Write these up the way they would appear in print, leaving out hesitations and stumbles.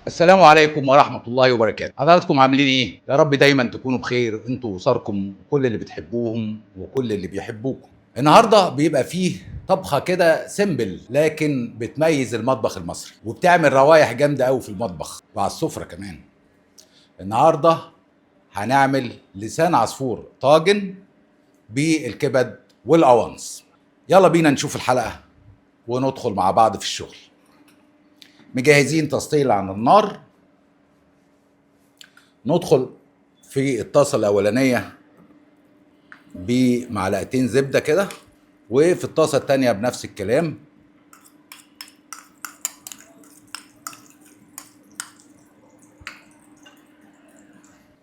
السلام عليكم ورحمة الله وبركاته. حضراتكم عاملين ايه؟ يا رب دايما تكونوا بخير انتوا واسركم وكل اللي بتحبوهم وكل اللي بيحبوكم. النهارده بيبقى فيه طبخة كده سيمبل لكن بتميز المطبخ المصري وبتعمل روايح جامدة قوي في المطبخ وعلى السفرة كمان. النهارده هنعمل لسان عصفور طاجن بالكبد والقوانص. يلا بينا نشوف الحلقة وندخل مع بعض في الشغل. مجهزين تسطيل على النار. ندخل في الطاسة الأولانية بمعلقتين زبدة كده، وفي الطاسة التانية بنفس الكلام.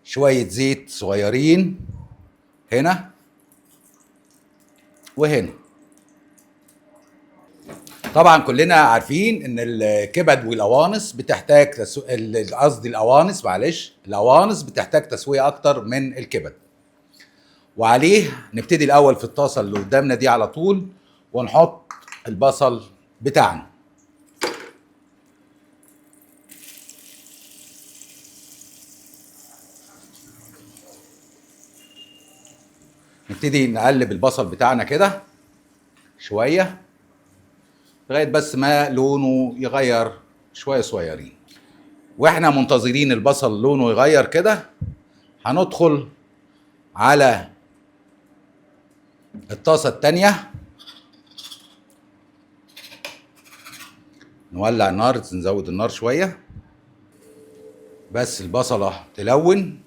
شوية زيت صغيرين هنا وهنا. طبعا كلنا عارفين ان الكبد والقوانص بتحتاج قصدي القوانص، معلش، القوانص بتحتاج تسوية اكتر من الكبد. وعليه نبتدي الاول في الطاسة اللي قدامنا دي على طول ونحط البصل بتاعنا. نبتدي نقلب البصل بتاعنا كده شوية لغاية بس ما لونه يغير شوية صغيرين. واحنا منتظرين البصل لونه يغير كده هندخل على الطاسة التانية، نولع النار، نزود النار شوية بس البصلة تلون،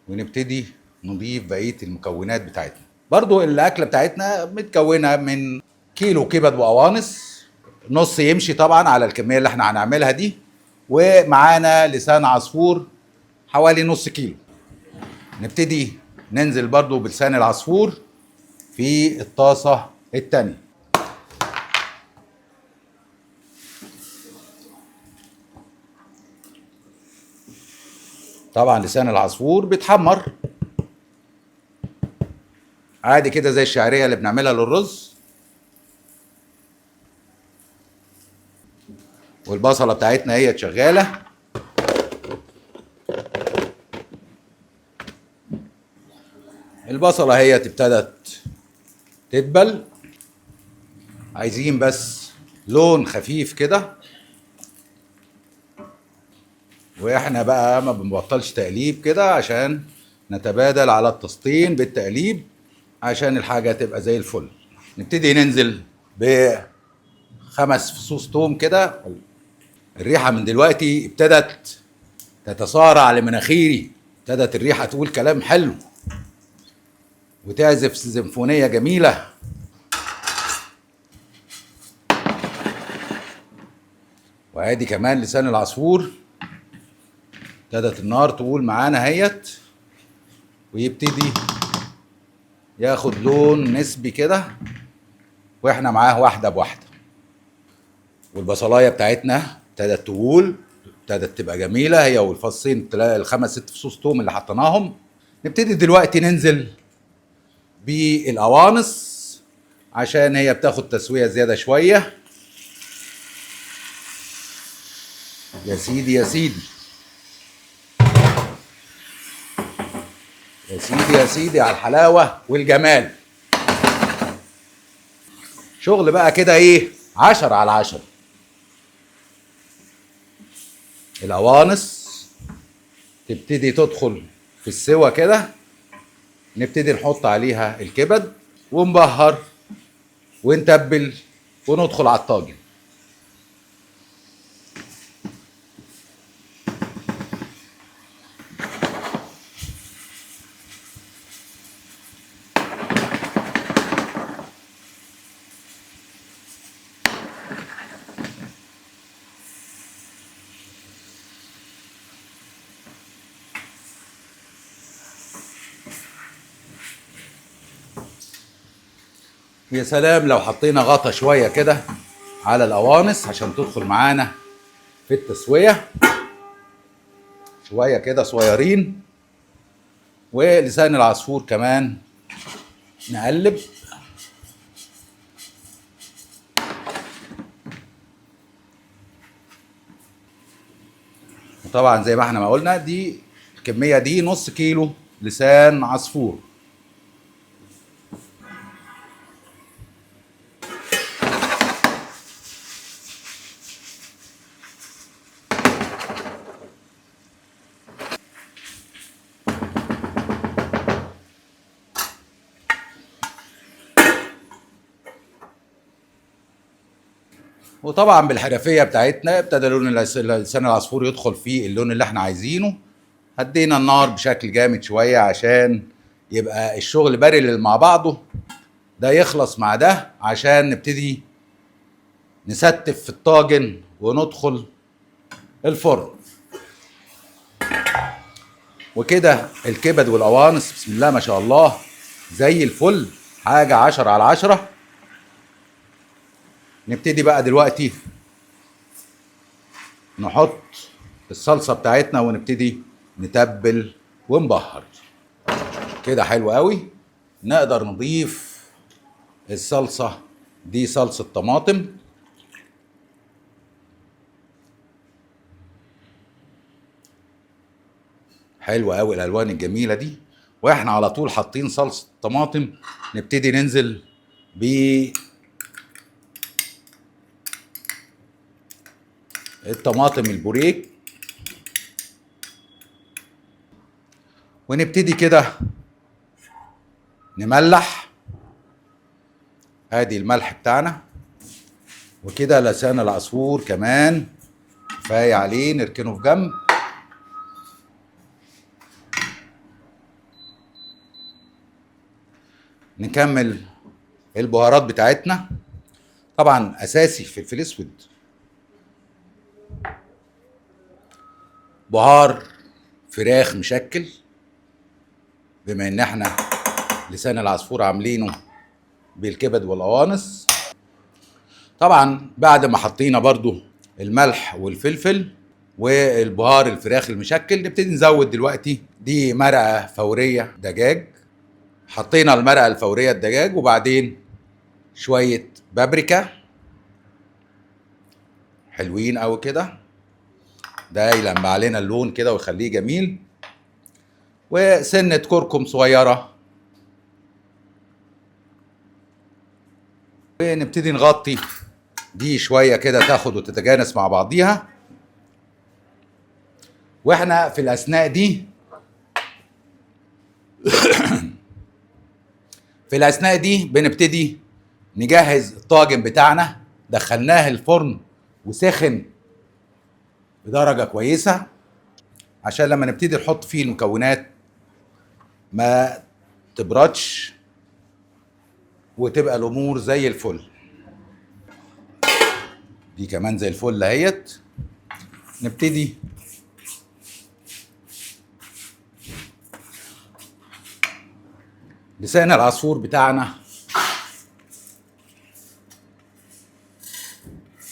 ونبتدي نضيف بقية المكونات بتاعتنا. برضو الأكلة بتاعتنا متكونة من كيلو كبد وقوانص، نص يمشي طبعا على الكمية اللي احنا هنعملها دي، ومعانا لسان عصفور حوالي نص كيلو. نبتدي ننزل برضو بلسان العصفور في الطاسة التانية. طبعا لسان العصفور بيتحمر عادي كده زي الشعرية اللي بنعملها للرز. والبصلة بتاعتنا هي شغالة. البصلة هي ابتدت تدبل، عايزين بس لون خفيف كده، واحنا بقى ما بنبطلش تقليب كده عشان نتبادل على التسطين بالتقليب عشان الحاجة تبقى زي الفل. نبتدي ننزل بخمس فصوص توم كده. الريحة من دلوقتي ابتدت تتصارع لمناخيري، ابتدت الريحة تقول كلام حلو وتعزف سيمفونية جميلة. وادي كمان لسان العصفور ابتدت النار تقول معانا هيت، ويبتدي ياخد لون نسبي كده واحنا معاه واحدة بواحدة. والبصلاية بتاعتنا ابتدت تقول، ابتدت تبقى جميلة هي والفصين الخمس ست فصوص توم اللي حطيناهم. نبتدي دلوقتي ننزل بالقوانص عشان هي بتاخد تسوية زيادة شوية. يا سيدي يا سيدي يا سيدي يا سيدي على الحلاوة والجمال. شغل بقى كده ايه، 10/10. القوانص تبتدي تدخل في السوا كده، نبتدي نحط عليها الكبد ونبهر ونتبل وندخل على الطاجن. يا سلام لو حطينا غطا شويه كده على القوانص عشان تدخل معانا في التسويه، شويه كده صغيرين. ولسان العصفور كمان نقلب. طبعا زي ما احنا ما قلنا دي الكميه دي نص كيلو لسان عصفور. وطبعا بالحرفيه بتاعتنا ابتدى لون لسان العصفور يدخل فيه اللون اللي احنا عايزينه. هدينا النار بشكل جامد شويه عشان يبقى الشغل بارل مع بعضه، ده يخلص مع ده عشان نبتدي نستف في الطاجن وندخل الفرن. وكده الكبد والقوانص بسم الله ما شاء الله زي الفل، حاجه 10/10. نبتدي بقى دلوقتي نحط الصلصه بتاعتنا ونبتدي نتبل ونبهر كده. حلو قوي. نقدر نضيف الصلصه دي صلصه طماطم. حلوه قوي الالوان الجميله دي. واحنا على طول حاطين صلصه طماطم نبتدي ننزل ب الطماطم البوريك، ونبتدي كده نملح. ادي الملح بتاعنا. وكده لسان العصفور كمان كفايه عليه، نركنه في جنب. نكمل البهارات بتاعتنا. طبعا اساسي فلفل اسود، بهار فراخ مشكل بما ان احنا لسان العصفور عاملينه بالكبد والقوانص. طبعا بعد ما حطينا برضو الملح والفلفل والبهار الفراخ المشكل نبتدي نزود دلوقتي دي مرقه فوريه دجاج. حطينا المرقه الفوريه الدجاج وبعدين شويه بابريكا حلوين قوي كده، ده يلمع علينا اللون كده ويخليه جميل. وسنه كركم صغيره، ونبتدي نغطي دي شويه كده تاخد وتتجانس مع بعضيها. واحنا في الاثناء دي بنبتدي نجهز الطاجن بتاعنا. دخلناه الفرن وسخن بدرجه كويسه عشان لما نبتدي نحط فيه المكونات ما تبردش وتبقى الامور زي الفل. دي كمان زي الفل اهيت. نبتدي لسان العصفور بتاعنا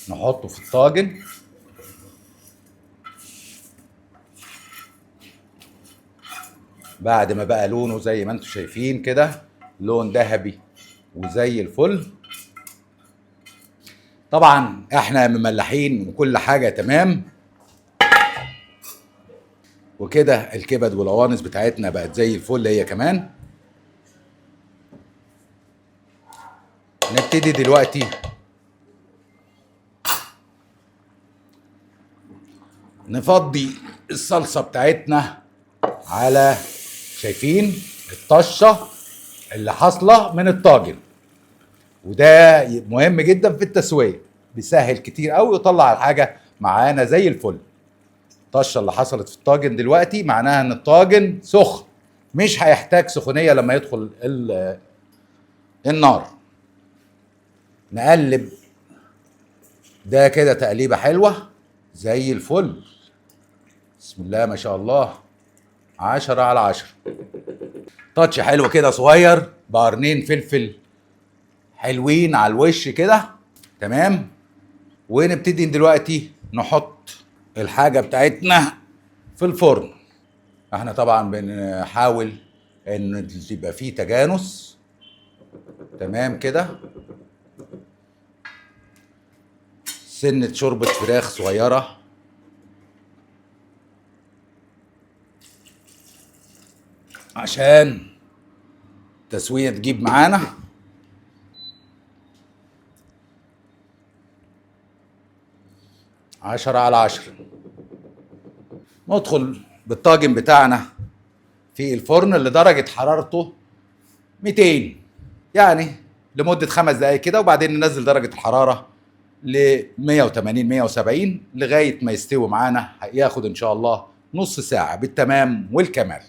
نحطه في الطاجن. بعد ما بقى لونه زي ما انتم شايفين كده لون ذهبي وزي الفل. طبعا احنا مملحين وكل حاجه تمام. وكده الكبد والقوانص بتاعتنا بقت زي الفل هي كمان. نبتدي دلوقتي نفضي الصلصه بتاعتنا على، شايفين الطشه اللي حاصله من الطاجن، وده مهم جدا في التسويه، بيسهل كتير قوي ويطلع الحاجه معانا زي الفل. الطشه اللي حصلت في الطاجن دلوقتي معناها ان الطاجن سخن، مش هيحتاج سخونيه لما يدخل النار. نقلب ده كده تقليبه حلوه زي الفل. بسم الله ما شاء الله 10/10. تاتش حلو كده صغير بقرنين فلفل حلوين على الوش كده تمام. ونبتدي دلوقتي نحط الحاجة بتاعتنا في الفرن. احنا طبعا بنحاول ان يبقى فيه تجانس تمام كده. سنة شوربة فراخ صغيرة عشان التسوية تجيب معانا. عشرة على عشرة. ندخل بالطاجن بتاعنا في الفرن اللي درجة حرارته 200، يعني لمدة 5 دقايق كده، وبعدين ننزل درجة الحرارة ل 180 170 لغاية ما يستوي معانا. هياخد إن شاء الله نص ساعة بالتمام والكمال.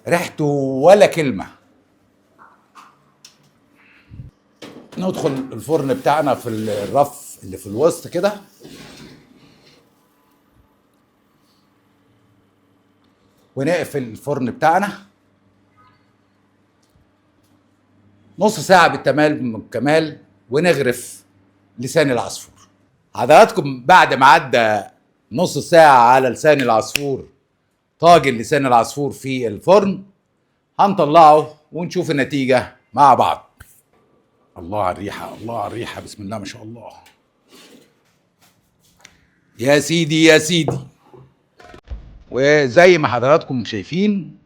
ريحته ولا كلمة. ندخل الفرن بتاعنا في الرف اللي في الوسط كده، ونقفل الفرن بتاعنا. نص ساعة بالتمام والكمال، ونغرف لسان العصفور. حضراتكم بعد ما عدى نص ساعة على لسان العصفور، طاجن لسان العصفور في الفرن، هنطلعه ونشوف النتيجة مع بعض. الله على الريحة، الله على الريحة، بسم الله ما شاء الله. يا سيدي يا سيدي. وزي ما حضراتكم شايفين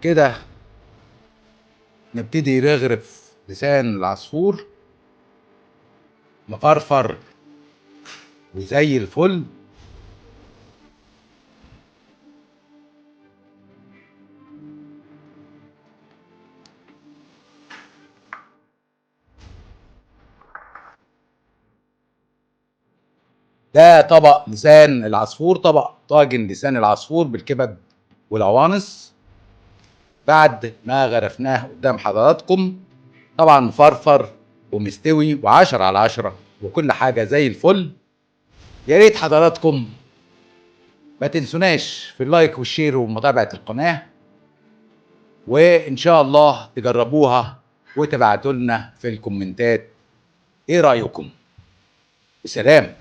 كده، نبتدي نغرف لسان العصفور مفرفر وزي الفل. ده طبق لسان العصفور، طبق طاجن لسان العصفور بالكبد والعوانص بعد ما غرفناه قدام حضراتكم. طبعا مفرفر ومستوي وعشرة على عشرة وكل حاجة زي الفل. يا ريت حضراتكم ما تنسوناش في اللايك والشير ومتابعة القناة، وإن شاء الله تجربوها وتبعتوا لنا في الكومنتات إيه رأيكم. سلام.